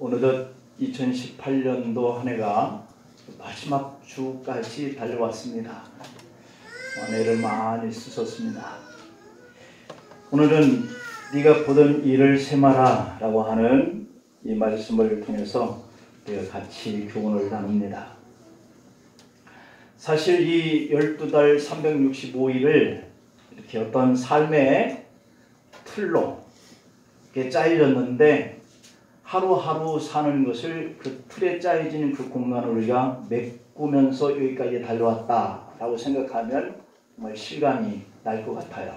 어느덧 2018년도 한 해가 마지막 주까지 달려왔습니다. 애를 많이 쓰셨습니다. 오늘은 네가 보던 일을 세마라 라고 하는 이 말씀을 통해서 우리가 같이 교훈을 나눕니다. 사실 이 12달 365일을 이렇게 어떤 삶의 틀로 이렇게 짜여졌는데 하루하루 사는 것을 그 틀에 짜여진 그 공간을 우리가 메꾸면서 여기까지 달려왔다라고 생각하면 정말 실감이 날 것 같아요.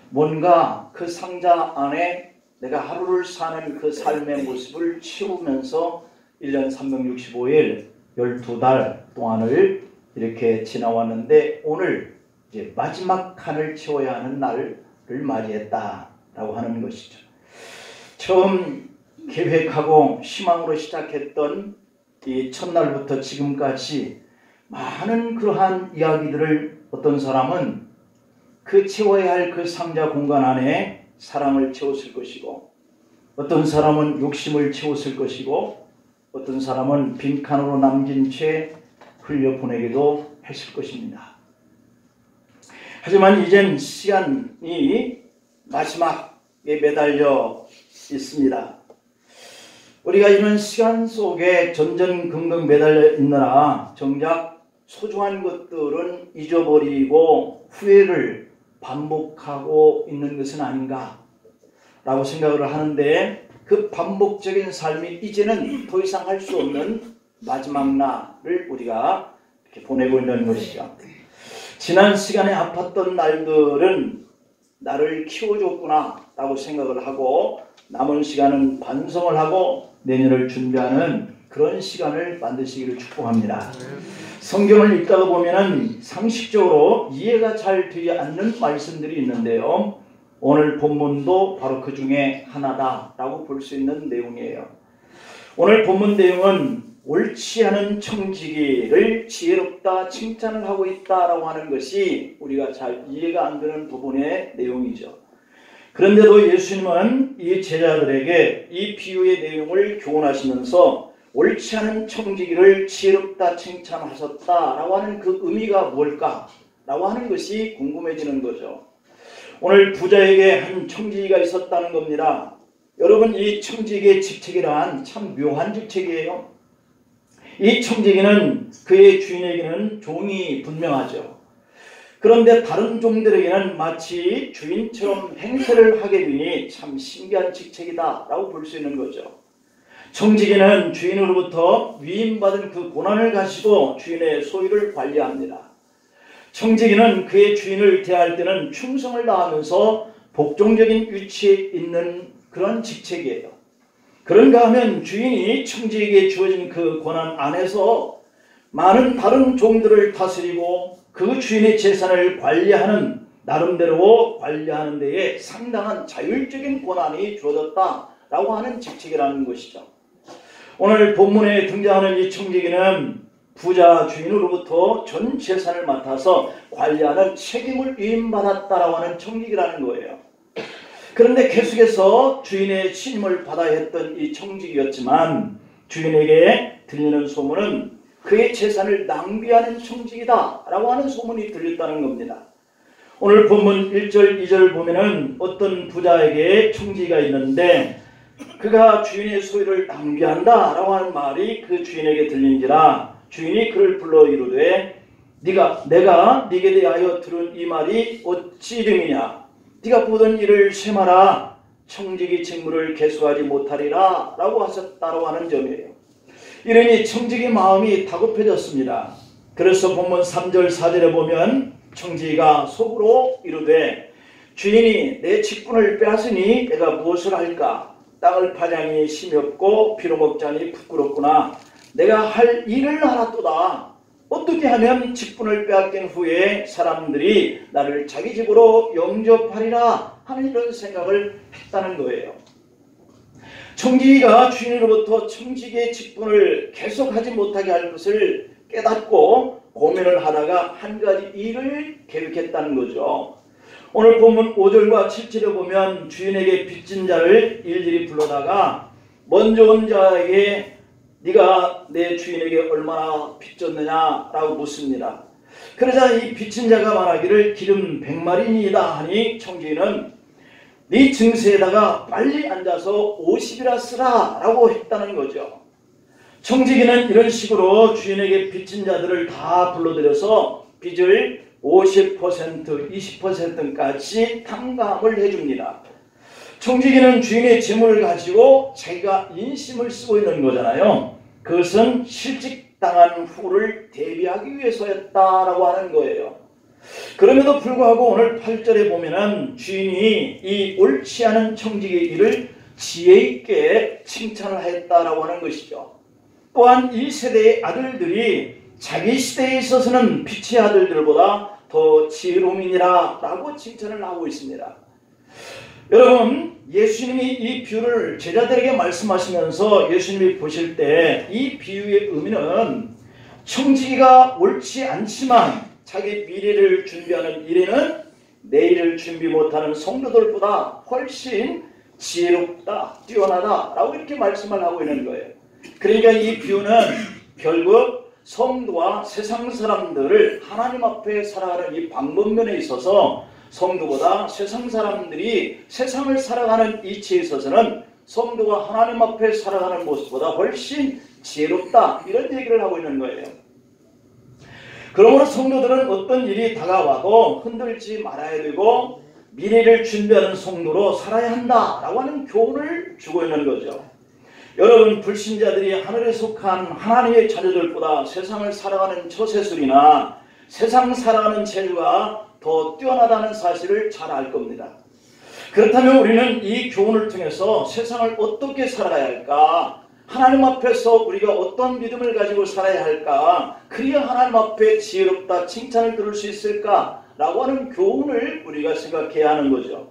뭔가 그 상자 안에 내가 하루를 사는 그 삶의 모습을 채우면서 1년 365일 12달 동안을 이렇게 지나왔는데 오늘 이제 마지막 칸을 채워야 하는 날을 맞이했다라고 하는 것이죠. 처음 계획하고 희망으로 시작했던 이 첫날부터 지금까지 많은 그러한 이야기들을 어떤 사람은 그 채워야 할 그 상자 공간 안에 사랑을 채웠을 것이고, 어떤 사람은 욕심을 채웠을 것이고, 어떤 사람은 빈칸으로 남긴 채 흘려보내기도 했을 것입니다. 하지만 이젠 시간이 마지막에 매달려 있습니다. 우리가 이런 시간 속에 전전긍긍 매달려 있느라 정작 소중한 것들은 잊어버리고 후회를 반복하고 있는 것은 아닌가 라고 생각을 하는데, 그 반복적인 삶이 이제는 더 이상 할 수 없는 마지막 날을 우리가 이렇게 보내고 있는 것이죠. 지난 시간에 아팠던 날들은 나를 키워줬구나 라고 생각을 하고, 남은 시간은 반성을 하고 내년을 준비하는 그런 시간을 만드시기를 축복합니다. 성경을 읽다가 보면은 상식적으로 이해가 잘 되지 않는 말씀들이 있는데요, 오늘 본문도 바로 그 중에 하나다라고 볼 수 있는 내용이에요. 오늘 본문 내용은 옳지 않은 청지기를 지혜롭다 칭찬을 하고 있다라고 하는 것이 우리가 잘 이해가 안 되는 부분의 내용이죠. 그런데도 예수님은 이 제자들에게 이 비유의 내용을 교훈하시면서 옳지 않은 청지기를 지혜롭다 칭찬하셨다라고 하는 그 의미가 뭘까라고 하는 것이 궁금해지는 거죠. 오늘 부자에게 한 청지기가 있었다는 겁니다. 여러분, 이 청지기의 직책이란 참 묘한 직책이에요. 이 청지기는 그의 주인에게는 종이 분명하죠. 그런데 다른 종들에게는 마치 주인처럼 행세를 하게 되니 참 신기한 직책이다 라고 볼 수 있는 거죠. 청지기는 주인으로부터 위임받은 그 권한을 가지고 주인의 소유를 관리합니다. 청지기는 그의 주인을 대할 때는 충성을 다하면서 복종적인 위치에 있는 그런 직책이에요. 그런가 하면 주인이 청지기에게 주어진 그 권한 안에서 많은 다른 종들을 다스리고 그 주인의 재산을 관리하는, 나름대로 관리하는 데에 상당한 자율적인 권한이 주어졌다라고 하는 직책이라는 것이죠. 오늘 본문에 등장하는 이 청지기는 부자 주인으로부터 전 재산을 맡아서 관리하는 책임을 위임받았다라고 하는 청지기라는 거예요. 그런데 계속해서 주인의 신임을 받아야 했던 이 청지기였지만 주인에게 들리는 소문은 그의 재산을 낭비하는 청지기다 라고 하는 소문이 들렸다는 겁니다. 오늘 본문 1절 2절 보면은 어떤 부자에게 청지기가 있는데 그가 주인의 소유를 낭비한다 라고 하는 말이 그 주인에게 들린지라 주인이 그를 불러 이르되 내가 네게 대하여 들은 이 말이 어찌 됨이냐? 네가 보던 일을 세마라. 청지기 직무를 계수하지 못하리라 라고 하셨다고 하는 점이에요. 이러니 청지기 마음이 다급해졌습니다. 그래서 본문 3절 4절에 보면 청지기가 속으로 이르되 주인이 내 직분을 빼앗으니 내가 무엇을 할까? 땅을 파자니 힘이 없고 피로 먹자니 부끄럽구나. 내가 할 일을 알았도다. 어떻게 하면 직분을 빼앗긴 후에 사람들이 나를 자기 집으로 영접하리라 하는 이런 생각을 했다는 거예요. 청지기가 주인으로부터 청지기의 직분을 계속하지 못하게 할 것을 깨닫고 고민을 하다가 한 가지 일을 계획했다는 거죠. 오늘 본문 5절과 7절에 보면 주인에게 빚진 자를 일일이 불러다가 먼저 온 자에게 네가 내 주인에게 얼마나 빚졌느냐라고 묻습니다. 그러자 이 빚진 자가 말하기를 기름 100마리니이다 하니 청지기는 네 증세에다가 빨리 앉아서 50이라 쓰라 라고 했다는 거죠. 청지기는 이런 식으로 주인에게 빚진 자들을 다 불러들여서 빚을 50%, 20%까지 탕감을 해줍니다. 청지기는 주인의 재물을 가지고 자기가 인심을 쓰고 있는 거잖아요. 그것은 실직당한 후를 대비하기 위해서였다라고 하는 거예요. 그럼에도 불구하고 오늘 8절에 보면은 주인이 이 옳지 않은 청지기의 일을 지혜 있게 칭찬을 했다라고 하는 것이죠. 또한 이 세대의 아들들이 자기 시대에 있어서는 빛의 아들들보다 더 지혜로움이니라 라고 칭찬을 하고 있습니다. 여러분, 예수님이 이 비유를 제자들에게 말씀하시면서 예수님이 보실 때 이 비유의 의미는 청지기가 옳지 않지만 자기 미래를 준비하는 일에는 내일을 준비 못하는 성도들보다 훨씬 지혜롭다, 뛰어나다 라고 이렇게 말씀을 하고 있는 거예요. 그러니까 이 비유는 결국 성도와 세상 사람들을 하나님 앞에 살아가는 이 방법면에 있어서 성도보다 세상 사람들이 세상을 살아가는 이치에 있어서는 성도가 하나님 앞에 살아가는 모습보다 훨씬 지혜롭다 이런 얘기를 하고 있는 거예요. 그러므로 성도들은 어떤 일이 다가와도 흔들지 말아야 되고 미래를 준비하는 성도로 살아야 한다라고 하는 교훈을 주고 있는 거죠. 여러분, 불신자들이 하늘에 속한 하나님의 자녀들보다 세상을 살아가는 처세술이나 세상 살아가는 재주가 더 뛰어나다는 사실을 잘 알 겁니다. 그렇다면 우리는 이 교훈을 통해서 세상을 어떻게 살아야 할까? 하나님 앞에서 우리가 어떤 믿음을 가지고 살아야 할까? 그래야 하나님 앞에 지혜롭다 칭찬을 들을 수 있을까? 라고 하는 교훈을 우리가 생각해야 하는 거죠.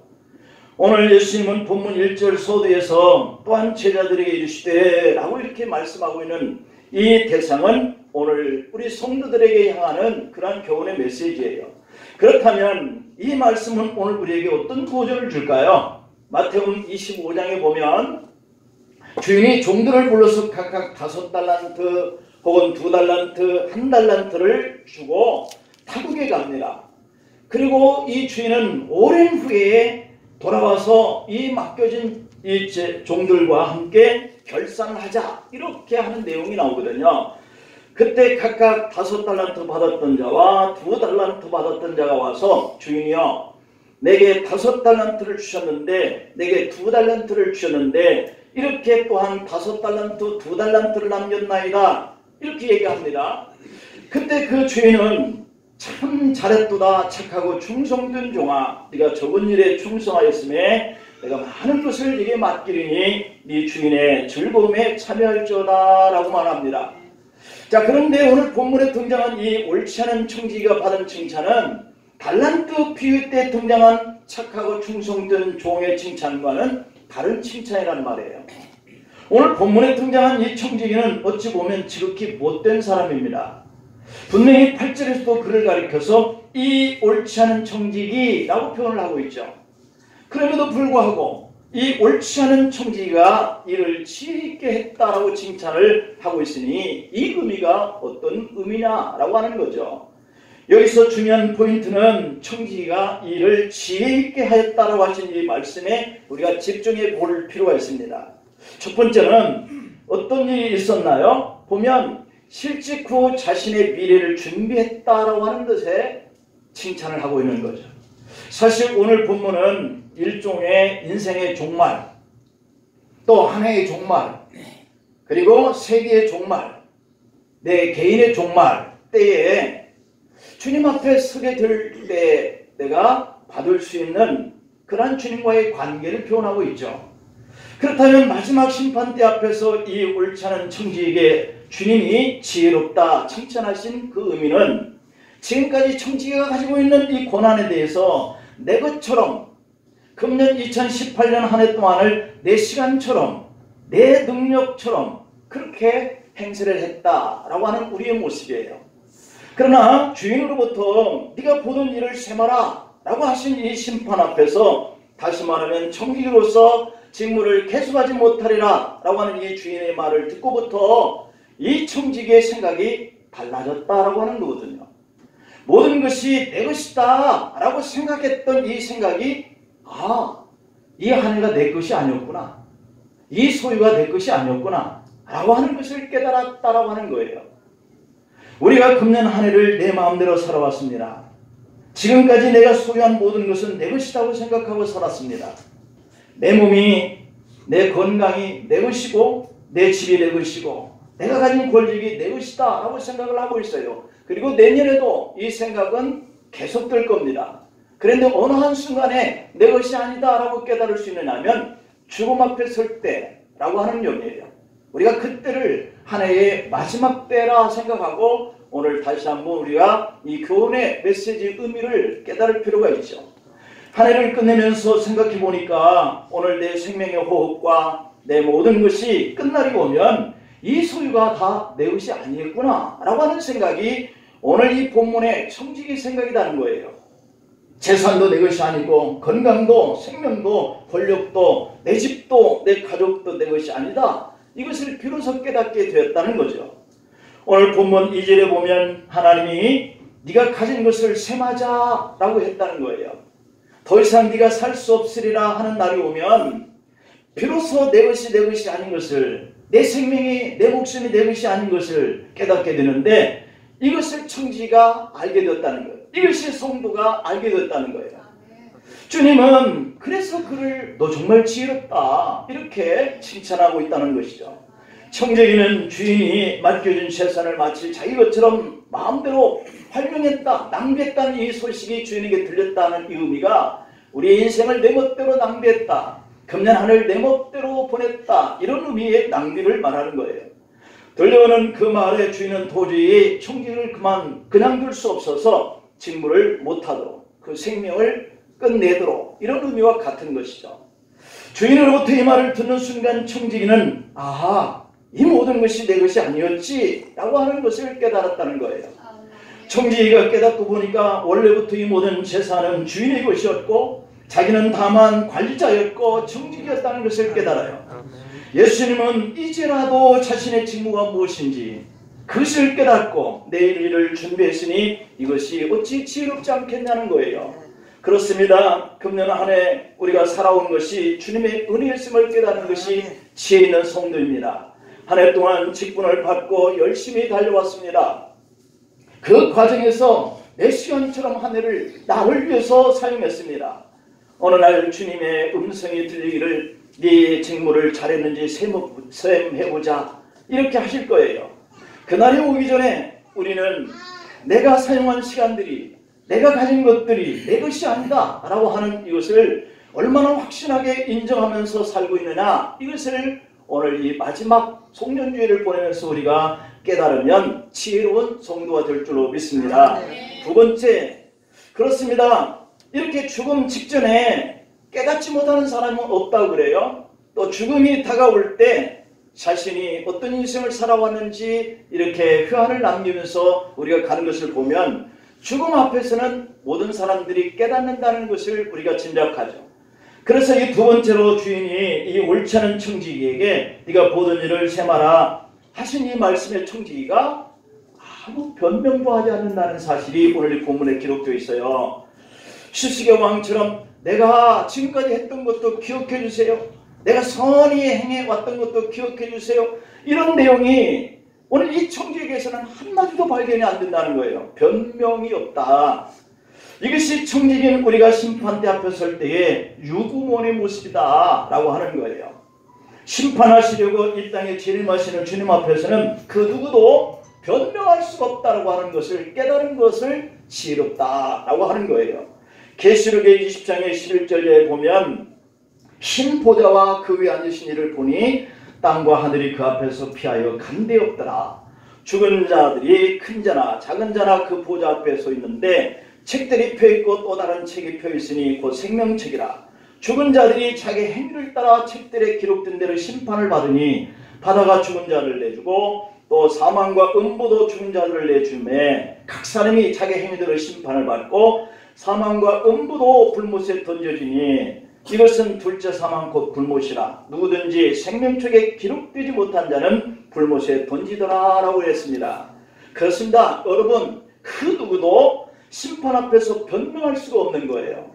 오늘 예수님은 본문 1절 서두에서 또한 제자들에게 이르시되 라고 이렇게 말씀하고 있는 이 대상은 오늘 우리 성도들에게 향하는 그러한 교훈의 메시지예요. 그렇다면 이 말씀은 오늘 우리에게 어떤 보조를 줄까요? 마태복음 25장에 보면 주인이 종들을 불러서 각각 5달란트 혹은 2달란트, 1달란트를 주고 타국에 갑니다. 그리고 이 주인은 오랜 후에 돌아와서 이 맡겨진 이 종들과 함께 결산을 하자 이렇게 하는 내용이 나오거든요. 그때 각각 5달란트 받았던 자와 2달란트 받았던 자가 와서 주인이여 내게 5달란트를 주셨는데 내게 2달란트를 주셨는데 이렇게 또한 5달란트 2달란트를 남겼나이다 이렇게 얘기합니다. 그때 그 주인은 참 잘했도다 착하고 충성된 종아 네가 적은 일에 충성하였음에 내가 많은 것을 네게 맡기리니 네 주인의 즐거움에 참여할지어다 라고 말합니다. 자, 그런데 오늘 본문에 등장한 이 옳지 않은 청지기가 받은 칭찬은 달란트 비유 때 등장한 착하고 충성된 종의 칭찬과는 다른 칭찬이라는 말이에요. 오늘 본문에 등장한 이 청지기는 어찌 보면 지극히 못된 사람입니다. 분명히 8절에서도 그를 가리켜서 이 옳지 않은 청지기라고 표현을 하고 있죠. 그럼에도 불구하고 이 옳지 않은 청지기가 이를 지혜 있게 했다라고 칭찬을 하고 있으니 이 의미가 어떤 의미냐라고 하는 거죠. 여기서 중요한 포인트는 청지기가 이를 지혜 있게 하였다라고 하신 이 말씀에 우리가 집중해 볼 필요가 있습니다. 첫 번째는 어떤 일이 있었나요? 보면 실직 후 자신의 미래를 준비했다라고 하는 것에 칭찬을 하고 있는 거죠. 사실 오늘 본문은 일종의 인생의 종말, 또 한 해의 종말, 그리고 세계의 종말, 내 개인의 종말 때에 주님 앞에 서게 될 때 내가 받을 수 있는 그러한 주님과의 관계를 표현하고 있죠. 그렇다면 마지막 심판 때 앞에서 이 옳지 않은 청지에게 주님이 지혜롭다 칭찬하신 그 의미는 지금까지 청지기가 가지고 있는 이 고난에 대해서 내 것처럼 금년 2018년 한 해 동안을 내 시간처럼 내 능력처럼 그렇게 행세를 했다라고 하는 우리의 모습이에요. 그러나 주인으로부터 네가 보던 일을 세마라 라고 하신 이 심판 앞에서 다시 말하면 청지기로서 직무를 계속하지 못하리라 라고 하는 이 주인의 말을 듣고부터 이 청지기의 생각이 달라졌다라고 하는 거거든요. 모든 것이 내 것이다 라고 생각했던 이 생각이 이 하늘가 내 것이 아니었구나, 이 소유가 내 것이 아니었구나 라고 하는 것을 깨달았다라고 하는 거예요. 우리가 금년 한 해를 내 마음대로 살아왔습니다. 지금까지 내가 소유한 모든 것은 내 것이라고 생각하고 살았습니다. 내 몸이, 내 건강이 내 것이고, 내 집이 내 것이고, 내가 가진 권력이 내 것이다 라고 생각을 하고 있어요. 그리고 내년에도 이 생각은 계속될 겁니다. 그런데 어느 한순간에 내 것이 아니다 라고 깨달을 수 있느냐면 죽음 앞에 설 때라고 하는 의미예요. 우리가 그때를 한 해의 마지막 때라 생각하고 오늘 다시 한번 우리가 이 교훈의 메시지 의미를 깨달을 필요가 있죠. 한 해를 끝내면서 생각해 보니까 오늘 내 생명의 호흡과 내 모든 것이 끝날이 오면 이 소유가 다 내 것이 아니겠구나 라고 하는 생각이 오늘 이 본문의 청지기 생각이 나는 거예요. 재산도 내 것이 아니고, 건강도, 생명도, 권력도, 내 집도, 내 가족도 내 것이 아니다. 이것을 비로소 깨닫게 되었다는 거죠. 오늘 본문 2절에 보면 하나님이 네가 가진 것을 셈하자 라고 했다는 거예요. 더 이상 네가 살 수 없으리라 하는 날이 오면 비로소 내 것이 아닌 것을, 내 생명이, 내 목숨이 내 것이 아닌 것을 깨닫게 되는데, 이것을 청지기가 알게 되었다는 거예요. 이것이 성도가 알게 되었다는 거예요. 주님은 그래서 그를 너 정말 지혜롭다 이렇게 칭찬하고 있다는 것이죠. 청지기는 주인이 맡겨준 재산을 마치 자기 것처럼 마음대로 활용했다, 낭비했다는 이 소식이 주인에게 들렸다는 이 의미가 우리의 인생을 내 멋대로 낭비했다, 금년 한 해를 내 멋대로 보냈다, 이런 의미의 낭비를 말하는 거예요. 들려오는 그 말에 주인은 도저히 청지기를 그냥 둘 수 없어서 직무를 못하도록, 그 생명을 끝내도록, 이런 의미와 같은 것이죠. 주인으로부터 이 말을 듣는 순간 청지기는 이 모든 것이 내 것이 아니었지 라고 하는 것을 깨달았다는 거예요. 청지기가 깨닫고 보니까 원래부터 이 모든 재산은 주인의 것이었고 자기는 다만 관리자였고 청지기였다는 것을 깨달아요. 예수님은 이제라도 자신의 직무가 무엇인지 그것을 깨닫고 내일 일을 준비했으니 이것이 어찌 지혜롭지 않겠냐는 거예요. 그렇습니다. 금년 한 해 우리가 살아온 것이 주님의 은혜였음을 깨닫는 것이 지혜 있는 성도입니다. 한 해 동안 직분을 받고 열심히 달려왔습니다. 그 과정에서 내 시간처럼 한 해를 나를 위해서 사용했습니다. 어느 날 주님의 음성이 들리기를 네 직무를 잘했는지 셈해보자 이렇게 하실 거예요. 그날이 오기 전에 우리는 내가 사용한 시간들이, 내가 가진 것들이 내 것이 아니다 라고 하는 이것을 얼마나 확신하게 인정하면서 살고 있느냐, 이것을 오늘 이 마지막 송년주일을 보내면서 우리가 깨달으면 지혜로운 성도가 될 줄로 믿습니다. 두 번째, 그렇습니다. 이렇게 죽음 직전에 깨닫지 못하는 사람은 없다고 그래요. 또 죽음이 다가올 때 자신이 어떤 인생을 살아왔는지 이렇게 회한을 남기면서 우리가 가는 것을 보면 죽음 앞에서는 모든 사람들이 깨닫는다는 것을 우리가 짐작하죠. 그래서 이 두 번째로 주인이 이 옳지 않은 청지기에게 네가 보던 일을 셈하라 하신 이 말씀의 청지기가 아무 변명도 하지 않는다는 사실이 오늘 이 본문에 기록되어 있어요. 시스기야 왕처럼 내가 지금까지 했던 것도 기억해 주세요, 내가 선히 행해왔던 것도 기억해 주세요, 이런 내용이 오늘 이 청지기에게서는 한마디도 발견이 안 된다는 거예요. 변명이 없다. 이것이 청지기는 우리가 심판대 앞에 설 때의 유구몬의 모습이다 라고 하는 거예요. 심판하시려고 이 땅에 재림하시는 주님 앞에서는 그 누구도 변명할 수가 없다라고 하는 것을 깨달은 것을 지혜롭다라고 하는 거예요. 계시록의 20장의 11절에 보면 흰 보좌와 그 위에 앉으신 이를 보니 땅과 하늘이 그 앞에서 피하여 간데없더라. 죽은 자들이 큰 자나 작은 자나 그 보좌 앞에 서 있는데 책들이 펴있고 또 다른 책이 펴있으니 곧 생명책이라. 죽은 자들이 자기 행위를 따라 책들에 기록된 대로 심판을 받으니 바다가 죽은 자를 내주고 또 사망과 음부도 죽은 자들을 내주매 각 사람이 자기 행위대로 심판을 받고 사망과 음부도 불못에 던져지니 이것은 둘째 사망 곧 불못이라. 누구든지 생명책에 기록되지 못한 자는 불못에 던지더라 라고 했습니다. 그렇습니다. 여러분, 그 누구도 심판 앞에서 변명할 수가 없는 거예요.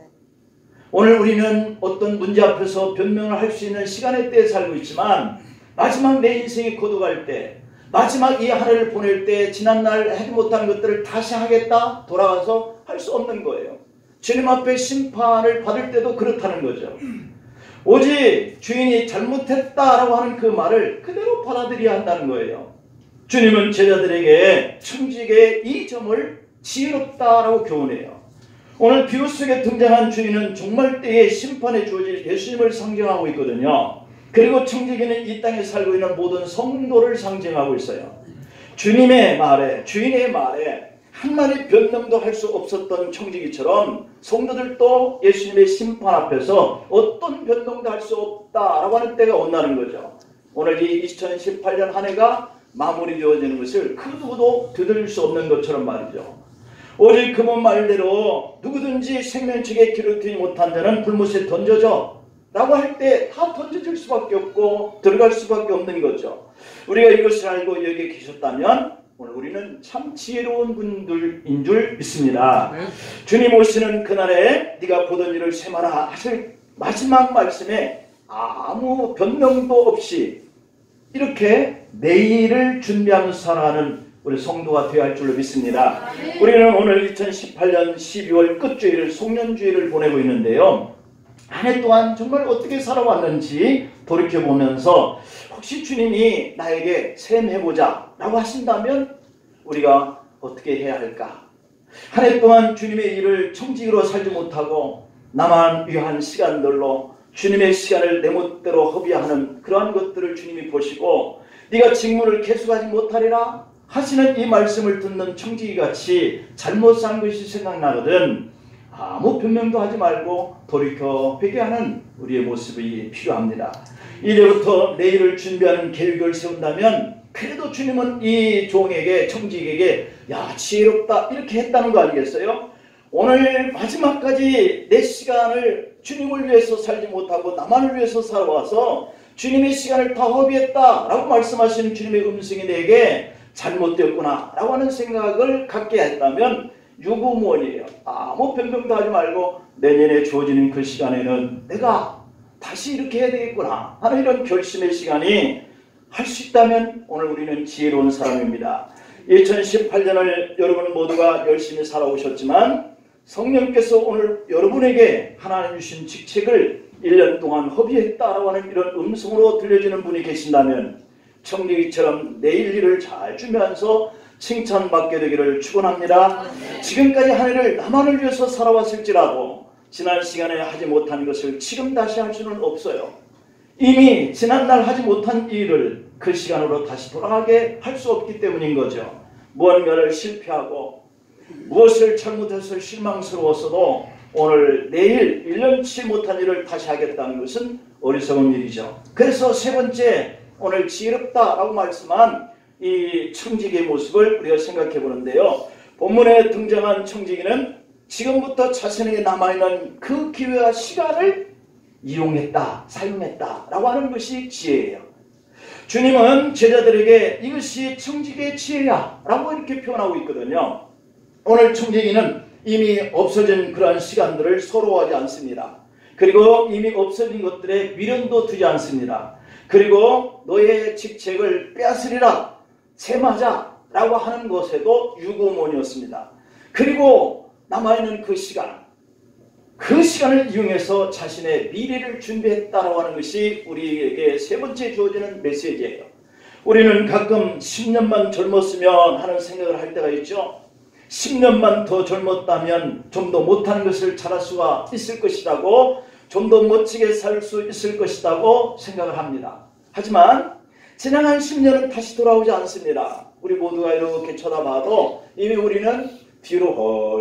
오늘 우리는 어떤 문제 앞에서 변명을 할 수 있는 시간의 때에 살고 있지만 마지막 내 인생이 거둬갈 때, 마지막 이 한 해를 보낼 때 지난날 하지 못한 것들을 다시 하겠다 돌아가서 할 수 없는 거예요. 주님 앞에 심판을 받을 때도 그렇다는 거죠. 오직 주인이 잘못했다라고 하는 그 말을 그대로 받아들여야 한다는 거예요. 주님은 제자들에게 청지기의 이 점을 지혜롭다라고 교훈해요. 오늘 비유 속에 등장한 주인은 종말 때의 심판에 주어질 예수님을 상징하고 있거든요. 그리고 청지기는 이 땅에 살고 있는 모든 성도를 상징하고 있어요. 주님의 말에, 주인의 말에 한마디 변명도 할 수 없었던 청지기처럼 성도들도 예수님의 심판 앞에서 어떤 변명도 할 수 없다라고 하는 때가 온다는 거죠. 오늘 이 2018년 한 해가 마무리되어지는 것을 그 누구도 되돌릴 수 없는 것처럼 말이죠. 오직 그분 말대로 누구든지 생명책에 기록되지 못한 자는 불못에 던져져 라고 할 때 다 던져질 수밖에 없고 들어갈 수밖에 없는 거죠. 우리가 이것을 알고 여기에 계셨다면 오늘 우리는 참 지혜로운 분들인 줄 믿습니다. 네. 주님 오시는 그날에 네가 보던 일을 셈하라 하실 마지막 말씀에 아무 변명도 없이 이렇게 내일을 준비하면서 살아가는 우리 성도가 되어야 할 줄로 믿습니다. 네. 우리는 오늘 2018년 12월 끝주일을 송년주일을 보내고 있는데요. 한 해 동안 정말 어떻게 살아왔는지 돌이켜보면서 혹시 주님이 나에게 셈해보자 라고 하신다면 우리가 어떻게 해야 할까? 한 해 동안 주님의 일을 청지기로 살지 못하고 나만 위한 시간들로 주님의 시간을 내 멋대로 허비하는 그러한 것들을 주님이 보시고 네가 직무를 계속하지 못하리라 하시는 이 말씀을 듣는 청지기같이 잘못 산 것이 생각나거든 아무 변명도 하지 말고 돌이켜 회개하는 우리의 모습이 필요합니다. 이제부터 내일을 준비하는 계획을 세운다면 그래도 주님은 이 종에게 청지기에게 야 지혜롭다 이렇게 했다는 거 아니겠어요? 오늘 마지막까지 내 시간을 주님을 위해서 살지 못하고 나만을 위해서 살아와서 주님의 시간을 다 허비했다 라고 말씀하시는 주님의 음성이 내게 잘못되었구나 라고 하는 생각을 갖게 했다면 유구무원이에요. 아무 변명도 하지 말고 내년에 주어지는 그 시간에는 내가 다시 이렇게 해야 되겠구나 하는 이런 결심의 시간이 할 수 있다면 오늘 우리는 지혜로운 사람입니다. 2018년을 여러분 모두가 열심히 살아오셨지만 성령께서 오늘 여러분에게 하나님 주신 직책을 1년 동안 허비했다라고 하는 이런 음성으로 들려주는 분이 계신다면 청지기처럼 내일 일을 잘 준비하면서 칭찬받게 되기를 축원합니다. 지금까지 한 해를 나만을 위해서 살아왔을지라도 지난 시간에 하지 못한 것을 지금 다시 할 수는 없어요. 이미 지난날 하지 못한 일을 그 시간으로 다시 돌아가게 할 수 없기 때문인 거죠. 무언가를 실패하고 무엇을 잘못해서 실망스러웠어도 오늘 내일 1년치 못한 일을 다시 하겠다는 것은 어리석은 일이죠. 그래서 세 번째 오늘 지혜롭다라고 말씀한 이 청지기의 모습을 우리가 생각해 보는데요. 본문에 등장한 청지기는 지금부터 자신에게 남아있는 그 기회와 시간을 이용했다, 사용했다 라고 하는 것이 지혜예요. 주님은 제자들에게 이것이 청지기의 지혜야 라고 이렇게 표현하고 있거든요. 오늘 청지기는 이미 없어진 그러한 시간들을 서러워하지 않습니다. 그리고 이미 없어진 것들에 미련도 두지 않습니다. 그리고 너의 직책을 빼앗으리라 셈하자 라고 하는 것에도 유구무원이었습니다. 그리고 남아있는 그 시간을 이용해서 자신의 미래를 준비했다라고 하는 것이 우리에게 세 번째 주어지는 메시지예요. 우리는 가끔 10년만 젊었으면 하는 생각을 할 때가 있죠. 10년만 더 젊었다면 좀 더 못하는 것을 잘할 수가 있을 것이라고, 좀 더 멋지게 살 수 있을 것이라고 생각을 합니다. 하지만 지나간 10년은 다시 돌아오지 않습니다. 우리 모두가 이렇게 쳐다봐도 이미 우리는 뒤로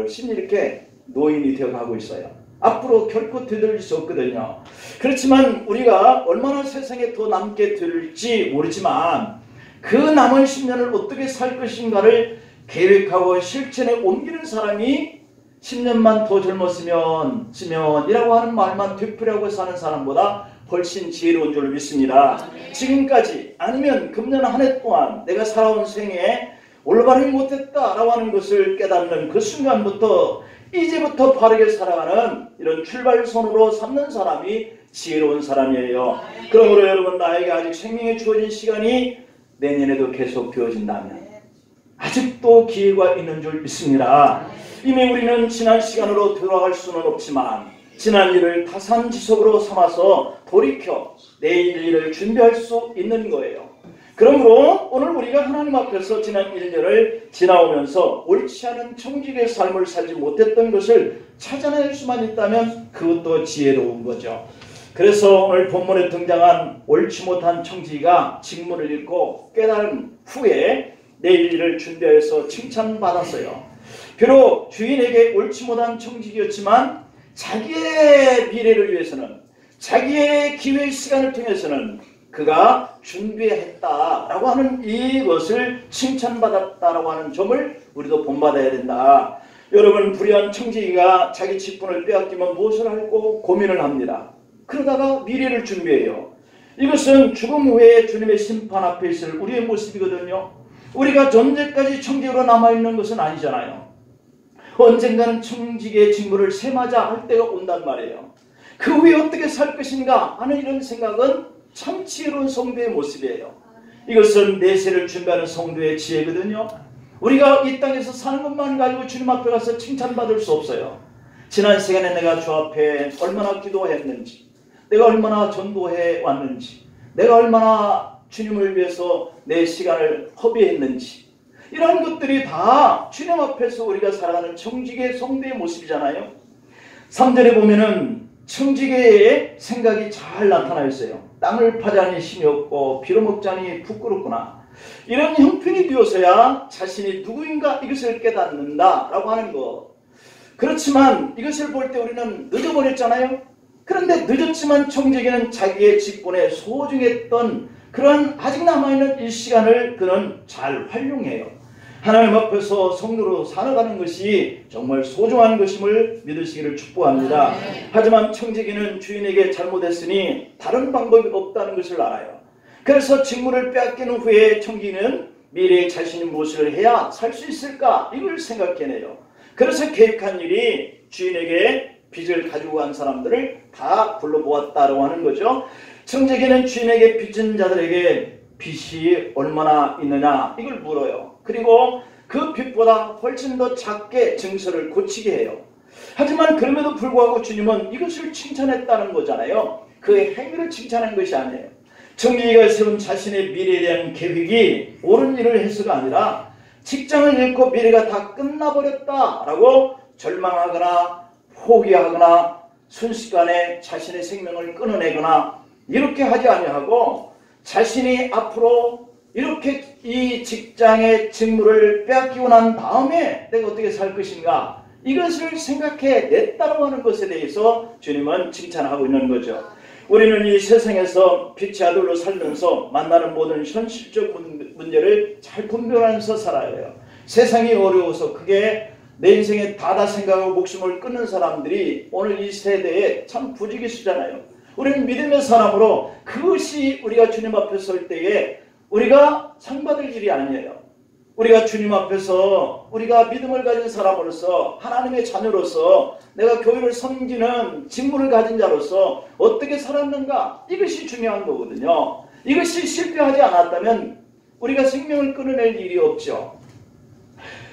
훨씬 이렇게 노인이 되어가고 있어요. 앞으로 결코 되돌릴 수 없거든요. 그렇지만 우리가 얼마나 세상에 더 남게 될지 모르지만 그 남은 10년을 어떻게 살 것인가를 계획하고 실천에 옮기는 사람이 10년만 더 젊었으면이라고 하는 말만 되풀이하고 사는 사람보다 훨씬 지혜로운 줄 믿습니다. 지금까지 아니면 금년 한 해 동안 내가 살아온 생에 올바르게 못했다라고 하는 것을 깨닫는 그 순간부터 이제부터 바르게 살아가는 이런 출발선으로 삼는 사람이 지혜로운 사람이에요. 그러므로 여러분, 나에게 아직 생명에 주어진 시간이 내년에도 계속 되어진다면 아직도 기회가 있는 줄 믿습니다. 이미 우리는 지난 시간으로 돌아갈 수는 없지만 지난 일을 타산지석으로 삼아서 돌이켜 내일 일을 준비할 수 있는 거예요. 그러므로 오늘 우리가 하나님 앞에서 지난 1년을 지나오면서 옳지 않은 청직의 삶을 살지 못했던 것을 찾아낼 수만 있다면 그것도 지혜로운 거죠. 그래서 오늘 본문에 등장한 옳지 못한 청지기가 직문을 읽고 깨달은 후에 내일 일을 준비해서 칭찬받았어요. 비록 주인에게 옳지 못한 청지기였지만 자기의 미래를 위해서는, 자기의 기회의 시간을 통해서는 그가 준비했다라고 하는 이것을 칭찬받았다라고 하는 점을 우리도 본받아야 된다. 여러분, 불의한 청지기가 자기 직분을 빼앗기면 무엇을 할고 고민을 합니다. 그러다가 미래를 준비해요. 이것은 죽음 후에 주님의 심판 앞에 있을 우리의 모습이거든요. 우리가 전제까지 청지기로 남아있는 것은 아니잖아요. 언젠가는 청지기의 직무를 세마자 할 때가 온단 말이에요. 그 후에 어떻게 살 것인가 하는 이런 생각은 참 지혜로운 성도의 모습이에요. 이것은 내세를 준비하는 성도의 지혜거든요. 우리가 이 땅에서 사는 것만 가지고 주님 앞에 가서 칭찬받을 수 없어요. 지난 시간에 내가 주 앞에 얼마나 기도했는지, 내가 얼마나 전도해 왔는지, 내가 얼마나 주님을 위해서 내 시간을 허비했는지, 이런 것들이 다 주님 앞에서 우리가 살아가는 청지기의 성도의 모습이잖아요. 3절에 보면은 청지기의 생각이 잘 나타나 있어요. 땅을 파자니 힘이 없고 빌어먹자니 부끄럽구나. 이런 형편이 되어서야 자신이 누구인가 이것을 깨닫는다 라고 하는 것. 그렇지만 이것을 볼 때 우리는 늦어버렸잖아요. 그런데 늦었지만 청지기는 자기의 직분에 소중했던 그런 아직 남아있는 이 시간을 그는 잘 활용해요. 하나님 앞에서 성도로 살아가는 것이 정말 소중한 것임을 믿으시기를 축복합니다. 하지만 청지기는 주인에게 잘못했으니 다른 방법이 없다는 것을 알아요. 그래서 직무를 빼앗긴 후에 청지기는 미래에 자신이 무엇을 해야 살 수 있을까 이걸 생각해내요. 그래서 계획한 일이 주인에게 빚을 가지고 간 사람들을 다 불러 모았다고 하는 거죠. 청지기는 주인에게 빚진 자들에게 빚이 얼마나 있느냐 이걸 물어요. 그리고 그 빚보다 훨씬 더 작게 증서를 고치게 해요. 하지만 그럼에도 불구하고 주님은 이것을 칭찬했다는 거잖아요. 그의 행위를 칭찬한 것이 아니에요. 청지기가 세운 자신의 미래에 대한 계획이 옳은 일을 해서가 아니라 직장을 잃고 미래가 다 끝나버렸다라고 절망하거나 포기하거나 순식간에 자신의 생명을 끊어내거나 이렇게 하지 아니하고 자신이 앞으로 이렇게 이 직장의 직무를 빼앗기고 난 다음에 내가 어떻게 살 것인가 이것을 생각해 냈다고 하는 것에 대해서 주님은 칭찬하고 있는 거죠. 우리는 이 세상에서 빛의 아들로 살면서 만나는 모든 현실적 문제를 잘 분별하면서 살아야 해요. 세상이 어려워서 그게 내 인생에 다다 생각하고 목숨을 끊는 사람들이 오늘 이 세대에 참 부지기수잖아요. 우리는 믿음의 사람으로 그것이 우리가 주님 앞에 설 때에 우리가 상 받을 일이 아니에요. 우리가 주님 앞에서 우리가 믿음을 가진 사람으로서 하나님의 자녀로서 내가 교회를 섬기는 직무를 가진 자로서 어떻게 살았는가 이것이 중요한 거거든요. 이것이 실패하지 않았다면 우리가 생명을 끊어낼 일이 없죠.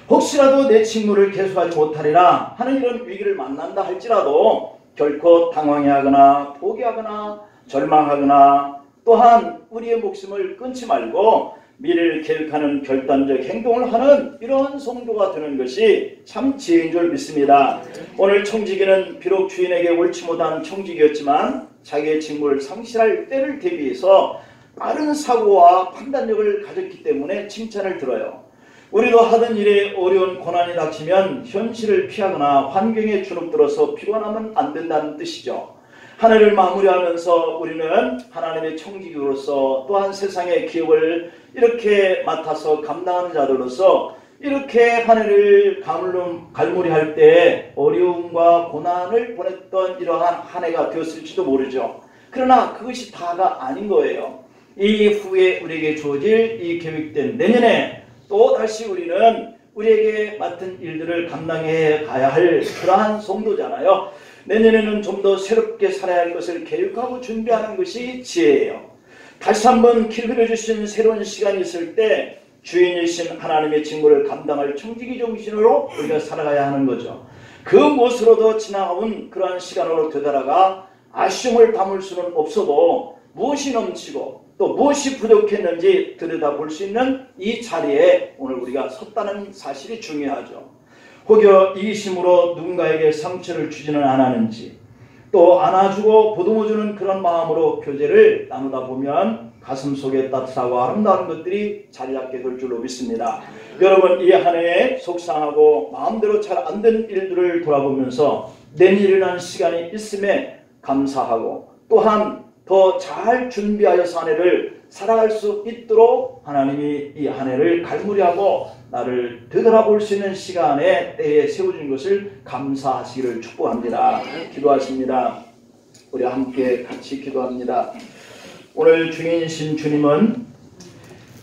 혹시라도 내 직무를 계수하지 못하리라 하는 이런 위기를 만난다 할지라도 결코 당황해하거나 포기하거나 절망하거나 또한 우리의 목숨을 끊지 말고 미래를 계획하는 결단적 행동을 하는 이러한 성도가 되는 것이 참 지혜인 줄 믿습니다. 오늘 청지기는 비록 주인에게 옳지 못한 청지기였지만 자기의 직무를 상실할 때를 대비해서 빠른 사고와 판단력을 가졌기 때문에 칭찬을 들어요. 우리도 하던 일에 어려운 고난이 닥치면 현실을 피하거나 환경에 주눅들어서 피곤하면 안 된다는 뜻이죠. 한 해를 마무리하면서 우리는 하나님의 청지기로서 또한 세상의 기업을 이렇게 맡아서 감당하는 자들로서 이렇게 한 해를 갈무리할 때 어려움과 고난을 보냈던 이러한 한 해가 되었을지도 모르죠. 그러나 그것이 다가 아닌 거예요. 이 후에 우리에게 주어질 이 계획된 내년에 또 다시 우리는 우리에게 맡은 일들을 감당해 가야 할 그러한 성도잖아요. 내년에는 좀 더 새롭게 살아야 할 것을 계획하고 준비하는 것이 지혜예요. 다시 한번 길 흘려주신 새로운 시간이 있을 때 주인이신 하나님의 직무를 감당할 청지기 정신으로 우리가 살아가야 하는 거죠. 그 무엇으로도 지나온 그러한 시간으로 되돌아가 아쉬움을 담을 수는 없어도 무엇이 넘치고 또 무엇이 부족했는지 들여다볼 수 있는 이 자리에 오늘 우리가 섰다는 사실이 중요하죠. 혹여 이기심으로 누군가에게 상처를 주지는 않았는지 또 안아주고 보듬어주는 그런 마음으로 교제를 나누다 보면 가슴속에 따뜻하고 아름다운 것들이 자리 잡게 될 줄로 믿습니다. 여러분, 이 한 해에 속상하고 마음대로 잘 안 된 일들을 돌아보면서 내일이라는 시간이 있음에 감사하고 또한 더 잘 준비하여서 한 해를 살아갈 수 있도록 하나님이 이 한 해를 갈무리하고 나를 되돌아볼 수 있는 시간에 때에 세워준 것을 감사하시기를 축복합니다. 기도하십니다. 우리 함께 같이 기도합니다. 오늘 주인이신 주님은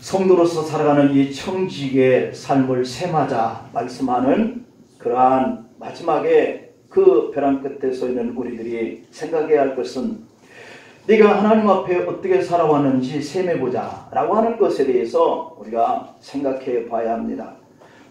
성도로서 살아가는 이 청지기의 삶을 세마자 말씀하는 그러한 마지막에 그 벼랑 끝에 서 있는 우리들이 생각해야 할 것은 네가 하나님 앞에 어떻게 살아왔는지 셈해보자 라고 하는 것에 대해서 우리가 생각해 봐야 합니다.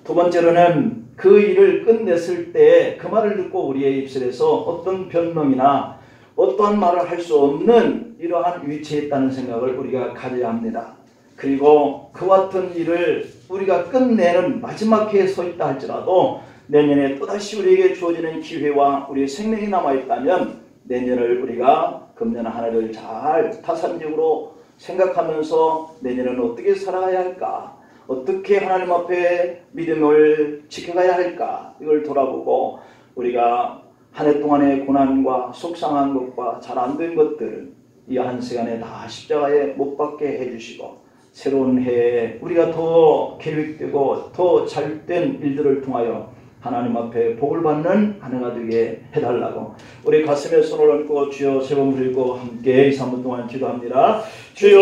두 번째로는 그 일을 끝냈을 때 그 말을 듣고 우리의 입술에서 어떤 변명이나 어떠한 말을 할 수 없는 이러한 위치에 있다는 생각을 우리가 가져야 합니다. 그리고 그와 같은 일을 우리가 끝내는 마지막 해에 서 있다 할지라도 내년에 또다시 우리에게 주어지는 기회와 우리의 생명이 남아있다면 내년을 우리가 금년 한 해를 잘 타산적으로 생각하면서 내년은 어떻게 살아가야 할까, 어떻게 하나님 앞에 믿음을 지켜가야 할까, 이걸 돌아보고 우리가 한 해 동안의 고난과 속상한 것과 잘 안 된 것들을 이 한 시간에 다 십자가에 못 박게 해주시고 새로운 해에 우리가 더 계획되고 더 잘된 일들을 통하여 하나님 앞에 복을 받는 한 해가 되게 해달라고 우리 가슴에 손을 얹고 주여 세 번 부르고 함께 2, 3분 동안 기도합니다. 주여